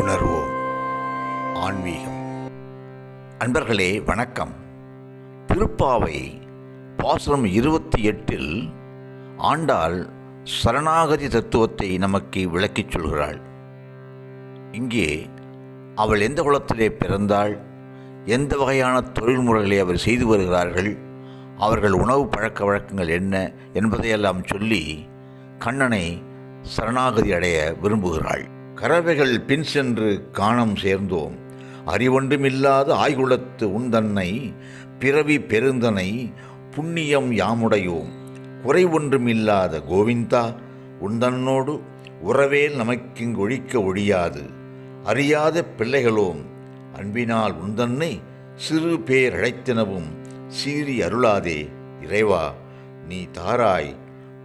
உணர்வோம் ஆன்மீகம். அன்பர்களே வணக்கம். திருப்பாவை பாசுரம் 28 ஆண்டாள் சரணாகதி தத்துவத்தை நமக்கு விளக்கிச் சொல்கிறாள். இங்கே அவள் எந்த குலத்திலே பிறந்தாள், எந்த வகையான தொழில்முறைகளை அவர் செய்து வருகிறார்கள், அவர்கள் உணவு பழக்க வழக்கங்கள் என்ன என்பதையெல்லாம் சொல்லி கண்ணனை சரணாகதி அடைய விரும்புகிறாள். கறவைகள் பின் சென்று காணம் சேர்ந்தோம், அறிவொன்றுமில்லாத ஆய்குலத்து உந்தன்னை பிறவி பெருந்தனை புண்ணியம் யாமுடையோம், குறைவொன்றுமில்லாத கோவிந்தா உந்தன்னோடு உறவேல் நமக்கிங்கு ஒழிக்க ஒழியாது, அறியாத பிள்ளைகளோம் அன்பினால் உந்தன்னை சிறு பேர் அழைத்தனவும் சீறி அருளாதே இறைவா நீ தாராய்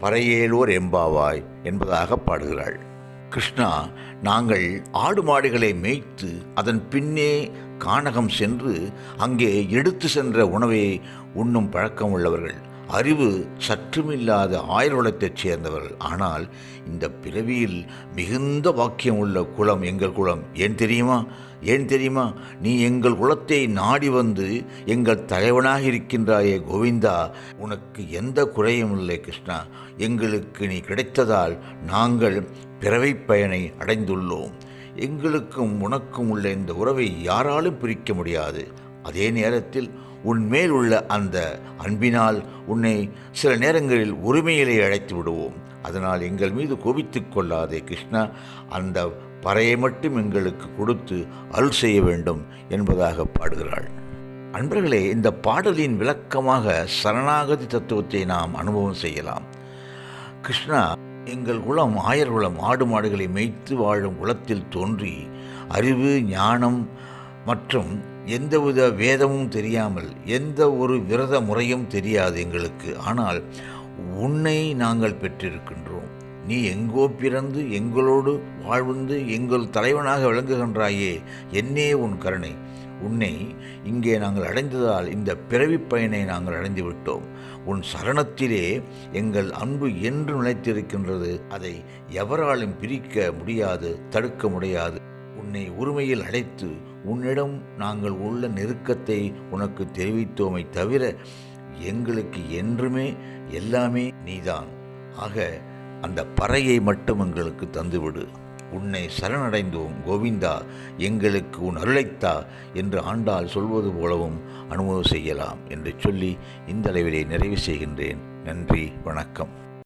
பறையேலோர் எம்பாவாய் என்பதாக பாடுகிறாள். கிருஷ்ணா, நாங்கள் ஆடு மாடுகளை மேய்த்து அதன் பின்னே கானகம் சென்று அங்கே எடுத்து சென்ற உணவை உண்ணும் பழக்கம் உள்ளவர்கள், அறிவு சற்றுமில்லாத ஆயுர்குலத்தைச் சேர்ந்தவர்கள். ஆனால் இந்த பிறவியில் மிகுந்த பாக்கியம் உள்ள குலம் எங்கள் குலம். ஏன் தெரியுமா? நீ எங்கள் குலத்தை நாடி வந்து எங்கள் தலைவனாக இருக்கின்றாயே கோவிந்தா, உனக்கு எந்த குறையும் இல்லை கிருஷ்ணா. எங்களுக்கு நீ கிடைத்ததால் நாங்கள் பிறவிப் பயனை அடைந்துள்ளோம். எங்களுக்கும் உனக்கும் உள்ள இந்த உறவை யாராலும் பிரிக்க முடியாது. அதே நேரத்தில் உன்மேல் உள்ள அந்த அன்பினால் உன்னை சில நேரங்களில் உரிமையிலே அழைத்து விடுவோம். அதனால் எங்கள் மீது கோபித்துக் கொள்ளாதே கிருஷ்ணா, அந்த பறையை மட்டும் எங்களுக்கு கொடுத்து அருள் செய்ய வேண்டும் என்பதாக பாடுகிறாள். அன்பர்களே, இந்த பாடலின் விளக்கமாக சரணாகதி தத்துவத்தை நாம் அனுபவம் செய்யலாம். கிருஷ்ணா, எங்கள் குலம் ஆயர்குலம், ஆடு மாடுகளை மேய்த்து வாழும் குலத்தில் தோன்றி அறிவு ஞானம் மற்றும் எந்தவித வேதமும் தெரியாமல் எந்த ஒரு விரத முறையும் தெரியாது எங்களுக்கு. ஆனால் உன்னை நாங்கள் பெற்றிருக்கின்றோம். நீ எங்கோ பிறந்து எங்களோடு வாழ்ந்து எங்கள் தலைவனாக விளங்குகின்றாயே, என்னே உன் கருணை. உன்னை இங்கே நாங்கள் அடைந்ததால் இந்த பிறவிப் பயனை நாங்கள் அடைந்து விட்டோம். உன் சரணத்திலே எங்கள் அன்பு என்று நிலைத்திருக்கின்றது. அதை எவராலும் பிரிக்க முடியாது, தடுக்க முடியாது. உன்னை உரிமையில் அழைத்து உன்னிடம் நாங்கள் உள்ள நெருக்கத்தை உனக்கு தெரிவித்தோமை தவிர எங்களுக்கு என்றுமே எல்லாமே நீதான். ஆக அந்த பறையை மட்டும் எங்களுக்கு தந்துவிடு. உன்னை சரணடைந்தோம் கோவிந்தா, எங்களுக்கு உன் அருளைத்தா என்று ஆண்டாள் சொல்வது போலவும் அனுபவம் செய்யலாம் என்று சொல்லி இந்த அளவிலே நிறைவு செய்கின்றேன். நன்றி, வணக்கம்.